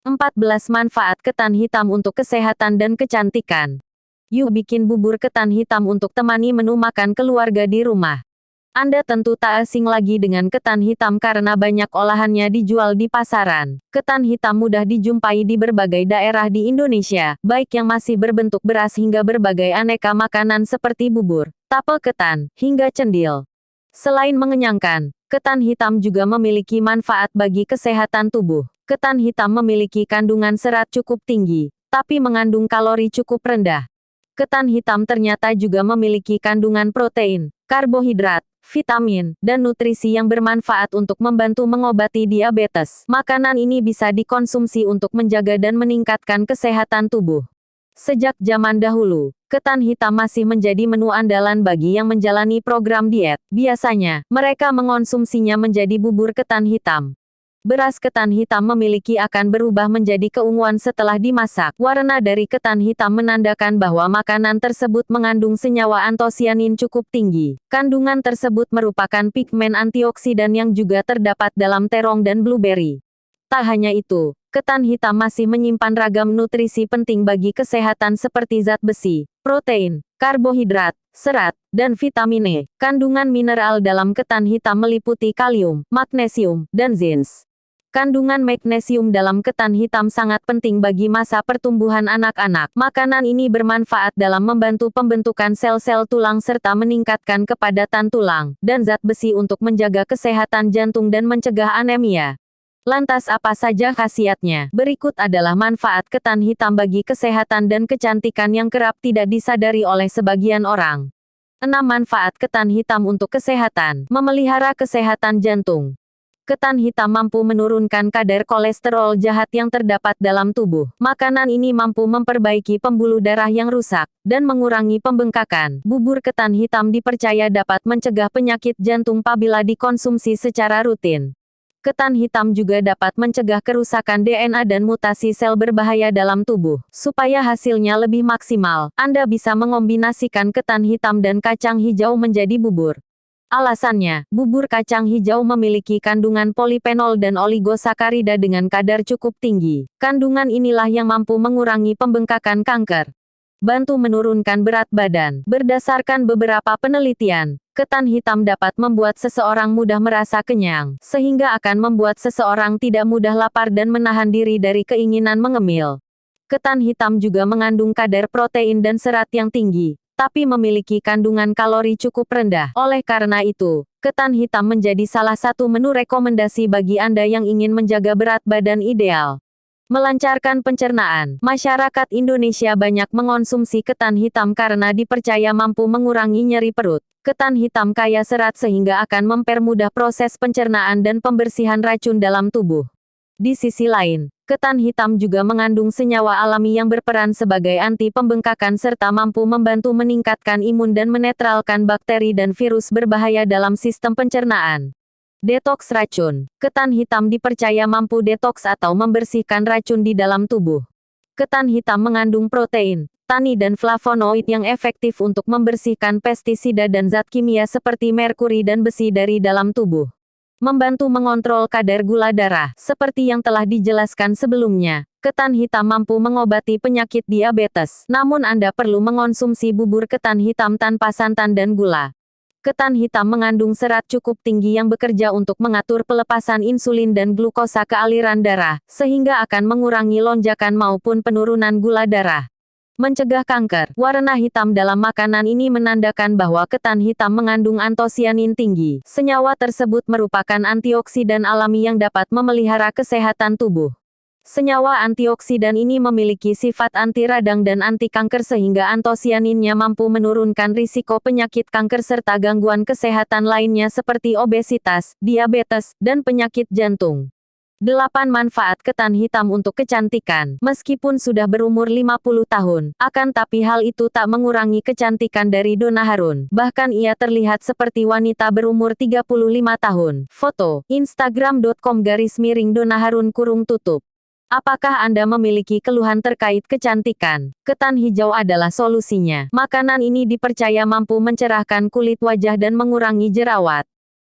14 manfaat ketan hitam untuk kesehatan dan kecantikan. Yuk bikin bubur ketan hitam untuk temani menu makan keluarga di rumah. Anda tentu tak asing lagi dengan ketan hitam karena banyak olahannya dijual di pasaran. Ketan hitam mudah dijumpai di berbagai daerah di Indonesia, baik yang masih berbentuk beras hingga berbagai aneka makanan seperti bubur, tape ketan, hingga cendil. Selain mengenyangkan, ketan hitam juga memiliki manfaat bagi kesehatan tubuh. Ketan hitam memiliki kandungan serat cukup tinggi, tapi mengandung kalori cukup rendah. Ketan hitam ternyata juga memiliki kandungan protein, karbohidrat, vitamin, dan nutrisi yang bermanfaat untuk membantu mengobati diabetes. Makanan ini bisa dikonsumsi untuk menjaga dan meningkatkan kesehatan tubuh. Sejak zaman dahulu, ketan hitam masih menjadi menu andalan bagi yang menjalani program diet. Biasanya, mereka mengonsumsinya menjadi bubur ketan hitam. Beras ketan hitam memiliki akan berubah menjadi keunguan setelah dimasak. Warna dari ketan hitam menandakan bahwa makanan tersebut mengandung senyawa antosianin cukup tinggi. Kandungan tersebut merupakan pigmen antioksidan yang juga terdapat dalam terong dan blueberry. Tak hanya itu, ketan hitam masih menyimpan ragam nutrisi penting bagi kesehatan seperti zat besi, protein, karbohidrat, serat, dan vitamin E. Kandungan mineral dalam ketan hitam meliputi kalium, magnesium, dan zinc. Kandungan magnesium dalam ketan hitam sangat penting bagi masa pertumbuhan anak-anak. Makanan ini bermanfaat dalam membantu pembentukan sel-sel tulang serta meningkatkan kepadatan tulang, dan zat besi untuk menjaga kesehatan jantung dan mencegah anemia. Lantas apa saja khasiatnya? Berikut adalah manfaat ketan hitam bagi kesehatan dan kecantikan yang kerap tidak disadari oleh sebagian orang. 6 manfaat ketan hitam untuk kesehatan. Memelihara kesehatan jantung. Ketan hitam mampu menurunkan kadar kolesterol jahat yang terdapat dalam tubuh. Makanan ini mampu memperbaiki pembuluh darah yang rusak, dan mengurangi pembengkakan. Bubur ketan hitam dipercaya dapat mencegah penyakit jantung apabila dikonsumsi secara rutin. Ketan hitam juga dapat mencegah kerusakan DNA dan mutasi sel berbahaya dalam tubuh. Supaya hasilnya lebih maksimal, Anda bisa mengombinasikan ketan hitam dan kacang hijau menjadi bubur. Alasannya, bubur kacang hijau memiliki kandungan polifenol dan oligosakarida dengan kadar cukup tinggi. Kandungan inilah yang mampu mengurangi pembengkakan kanker. Bantu menurunkan berat badan. Berdasarkan beberapa penelitian, ketan hitam dapat membuat seseorang mudah merasa kenyang, sehingga akan membuat seseorang tidak mudah lapar dan menahan diri dari keinginan mengemil. Ketan hitam juga mengandung kadar protein dan serat yang tinggi, tapi memiliki kandungan kalori cukup rendah. Oleh karena itu, ketan hitam menjadi salah satu menu rekomendasi bagi Anda yang ingin menjaga berat badan ideal. Melancarkan pencernaan. Masyarakat Indonesia banyak mengonsumsi ketan hitam karena dipercaya mampu mengurangi nyeri perut. Ketan hitam kaya serat sehingga akan mempermudah proses pencernaan dan pembersihan racun dalam tubuh. Di sisi lain, ketan hitam juga mengandung senyawa alami yang berperan sebagai anti pembengkakan serta mampu membantu meningkatkan imun dan menetralkan bakteri dan virus berbahaya dalam sistem pencernaan. Detoks racun. Ketan hitam dipercaya mampu detoks atau membersihkan racun di dalam tubuh. Ketan hitam mengandung protein, tani dan flavonoid yang efektif untuk membersihkan pestisida dan zat kimia seperti merkuri dan besi dari dalam tubuh. Membantu mengontrol kadar gula darah. Seperti yang telah dijelaskan sebelumnya, ketan hitam mampu mengobati penyakit diabetes. Namun Anda perlu mengonsumsi bubur ketan hitam tanpa santan dan gula. Ketan hitam mengandung serat cukup tinggi yang bekerja untuk mengatur pelepasan insulin dan glukosa ke aliran darah, sehingga akan mengurangi lonjakan maupun penurunan gula darah. Mencegah kanker. Warna hitam dalam makanan ini menandakan bahwa ketan hitam mengandung antosianin tinggi. Senyawa tersebut merupakan antioksidan alami yang dapat memelihara kesehatan tubuh. Senyawa antioksidan ini memiliki sifat anti radang dan anti kanker sehingga antosianinnya mampu menurunkan risiko penyakit kanker serta gangguan kesehatan lainnya seperti obesitas, diabetes, dan penyakit jantung. 8 manfaat ketan hitam untuk kecantikan. Meskipun sudah berumur 50 tahun, akan tapi hal itu tak mengurangi kecantikan dari Donna Harun. Bahkan ia terlihat seperti wanita berumur 35 tahun. Foto, Instagram.com/Donna Harun _tutup. Apakah Anda memiliki keluhan terkait kecantikan? Ketan hijau adalah solusinya. Makanan ini dipercaya mampu mencerahkan kulit wajah dan mengurangi jerawat.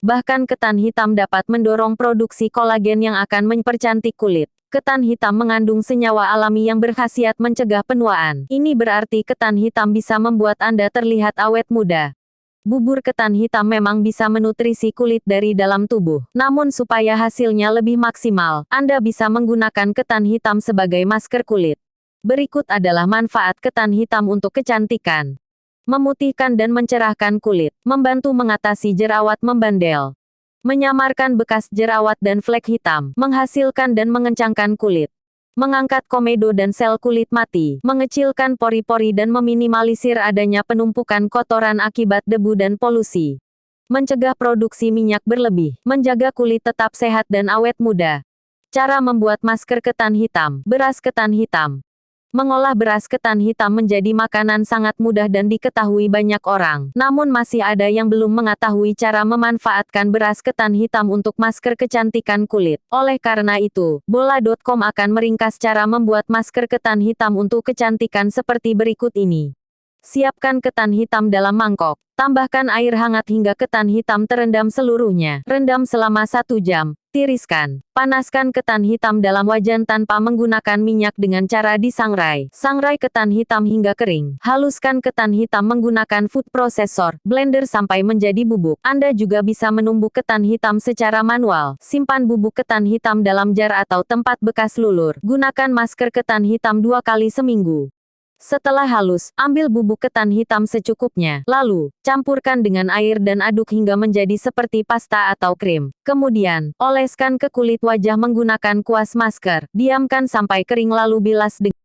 Bahkan ketan hitam dapat mendorong produksi kolagen yang akan mempercantik kulit. Ketan hitam mengandung senyawa alami yang berkhasiat mencegah penuaan. Ini berarti ketan hitam bisa membuat Anda terlihat awet muda. Bubur ketan hitam memang bisa menutrisi kulit dari dalam tubuh. Namun supaya hasilnya lebih maksimal, Anda bisa menggunakan ketan hitam sebagai masker kulit. Berikut adalah manfaat ketan hitam untuk kecantikan. Memutihkan dan mencerahkan kulit. Membantu mengatasi jerawat membandel. Menyamarkan bekas jerawat dan flek hitam, menghasilkan dan mengencangkan kulit. Mengangkat komedo dan sel kulit mati, mengecilkan pori-pori dan meminimalisir adanya penumpukan kotoran akibat debu dan polusi. Mencegah produksi minyak berlebih, menjaga kulit tetap sehat dan awet muda. Cara membuat masker ketan hitam, beras ketan hitam. Mengolah beras ketan hitam menjadi makanan sangat mudah dan diketahui banyak orang. Namun masih ada yang belum mengetahui cara memanfaatkan beras ketan hitam untuk masker kecantikan kulit. Oleh karena itu, Bola.com akan meringkas cara membuat masker ketan hitam untuk kecantikan seperti berikut ini. Siapkan ketan hitam dalam mangkok. Tambahkan air hangat hingga ketan hitam terendam seluruhnya. Rendam selama 1 jam. Tiriskan. Panaskan ketan hitam dalam wajan tanpa menggunakan minyak dengan cara disangrai. Sangrai ketan hitam hingga kering. Haluskan ketan hitam menggunakan food processor, blender sampai menjadi bubuk. Anda juga bisa menumbuk ketan hitam secara manual. Simpan bubuk ketan hitam dalam jar atau tempat bekas lulur. Gunakan masker ketan hitam 2 kali seminggu. Setelah halus, ambil bubuk ketan hitam secukupnya. Lalu, campurkan dengan air dan aduk hingga menjadi seperti pasta atau krim. Kemudian, oleskan ke kulit wajah menggunakan kuas masker. Diamkan sampai kering lalu bilas dengan